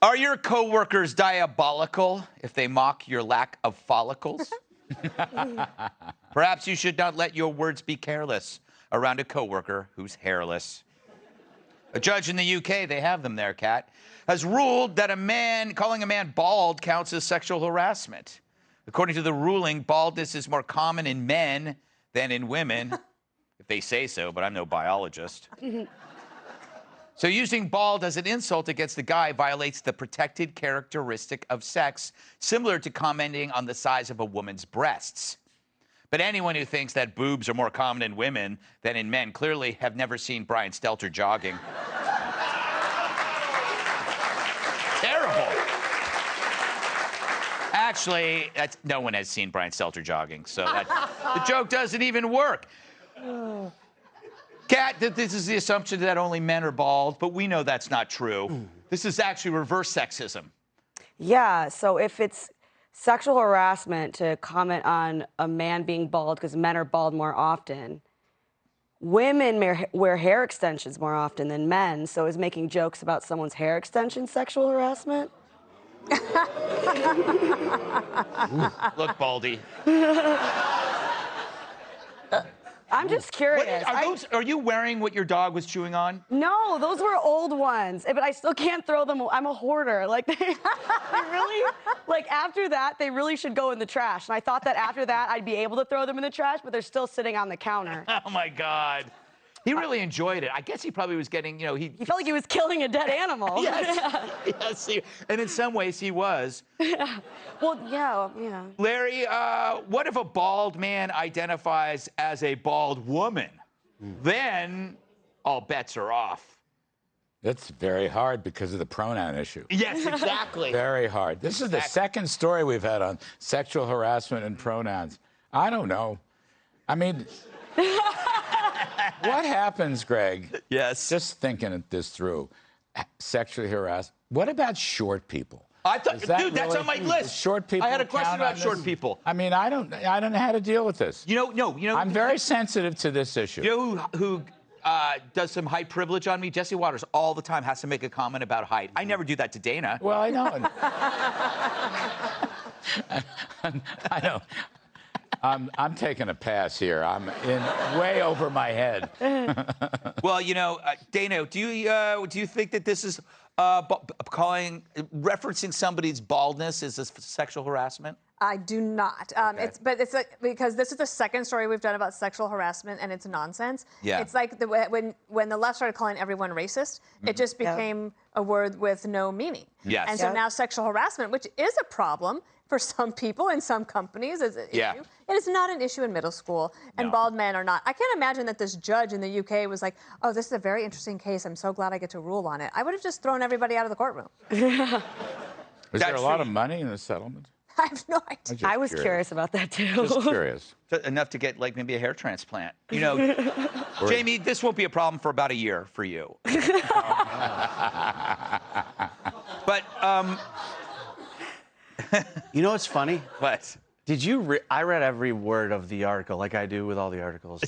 Are your coworkers diabolical if they mock your lack of follicles? Perhaps you should not let your words be careless around a coworker who's hairless. A judge in the UK, they have them there, Kat, has ruled that calling a man bald counts as sexual harassment. According to the ruling, baldness is more common in men than in women, if they say so, but I'm no biologist. So using bald as an insult against the guy violates the protected characteristic of sex, similar to commenting on the size of a woman's breasts. But anyone who thinks that boobs are more common in women than in men clearly have never seen Brian Stelter jogging. Terrible. Actually, no one has seen Brian Stelter jogging, so the joke doesn't even work. Kat, this is the assumption that only men are bald, but we know that's not true. This is actually reverse sexism. Yeah, so if it's sexual harassment to comment on a man being bald because men are bald more often, women wear hair extensions more often than men, so is making jokes about someone's hair extension sexual harassment? Look, Baldy. I'm just curious. Are you wearing what your dog was chewing on? No, those were old ones, but I still can't throw them. I'm a hoarder. Like, they really, like, after that, they really should go in the trash. And I thought that after that, I'd be able to throw them in the trash, but they're still sitting on the counter. Oh, my God. He really enjoyed it. I guess he probably was getting, you know, he felt like he was killing a dead animal. Yes, yes, and in some ways he was. Yeah. Well, yeah. Larry, what if a bald man identifies as a bald woman? Then all bets are off. That's very hard because of the pronoun issue. Yes, exactly. Very hard. This is the second story we've had on sexual harassment and pronouns. I don't know. I mean... What happens, Greg? Yes. Just thinking this through. Sexually harassed. What about short people? I thought, dude, that's on my list. Short people. I had a question about short people. I mean, I don't know how to deal with this. I'm very sensitive to this issue. You know who does some height privilege on me? Jesse Waters all the time has to make a comment about height. I never do that to Dana. Well, I know. I know. I'm taking a pass here. I'm in way over my head. Well, you know, Dana, do you think that this is referencing somebody's baldness is this sexual harassment? I do not. Okay. It's like, because this is the second story we've done about sexual harassment, and it's nonsense. Yeah. It's like when the left started calling everyone racist, it just became a word with no meaning. Yes. And so now sexual harassment, which is a problem for some people in some companies, is an issue. It is not an issue in middle school, and bald men are not. I can't imagine that this judge in the UK was like, oh, this is a very interesting case. I'm so glad I get to rule on it. I would have just thrown everybody out of the courtroom. Was there a lot of money in the settlement? I have no idea. I was curious about that, too. Just curious. Enough to get, like, maybe a hair transplant. You know, Jamie, this won't be a problem for about a year for you. But, you know what's funny? What? Did you I read every word of the article, like I do with all the articles.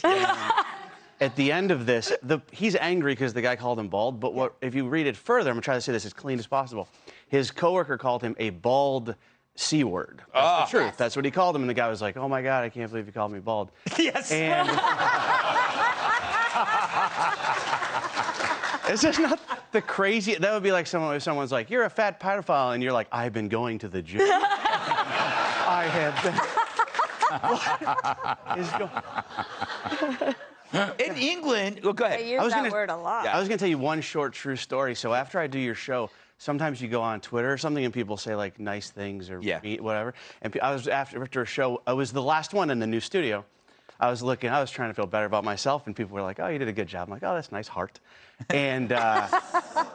At the end of this, he's angry because the guy called him bald, but if you read it further, I'm going to try to say this as clean as possible. His coworker called him a bald C word. That's the truth. That's what he called him, and the guy was like, oh, my God, I can't believe you called me bald. Yes. And it's just not the crazy. That would be like if someone's like, you're a fat pedophile, and you're like, I've been going to the gym. I have been. In England, go ahead. They use that word a lot. I was going to tell you one short true story. So after I do your show, sometimes you go on Twitter or something and people say like nice things or whatever. And I was after a show, I was the last one in the new studio. I was trying to feel better about myself, and people were like, oh, you did a good job. I'm like, oh, that's nice, heart. And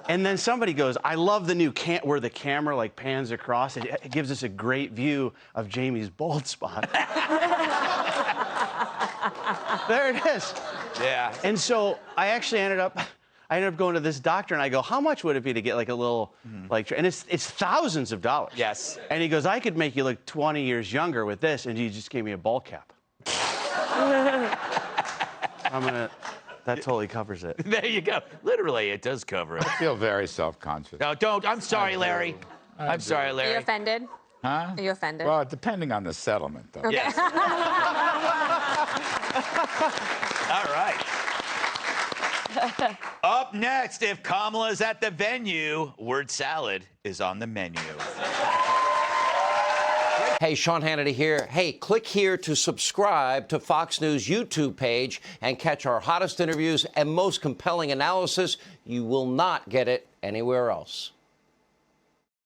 and then somebody goes, I love the new where the camera like pans across. It gives us a great view of Jamie's bald spot. There it is. Yeah. And so I actually ended up going to this doctor, and I go, how much would it be to get like a little, like, and it's thousands of dollars. Yes. And he goes, I could make you look 20 years younger with this, and he just gave me a ball cap. I'm gonna That totally covers it. There you go. Literally, it does cover it. I feel very self-conscious. No, don't. I'm sorry, Larry. I'm sorry, Are Larry. you offended? Huh? Are you offended? Well, depending on the settlement, though. Okay. Yes. All right. Up next, if Kamala's at the venue, word salad is on the menu. Hey, Sean Hannity here. Hey, click here to subscribe to Fox News YouTube page and catch our hottest interviews and most compelling analysis. You will not get it anywhere else.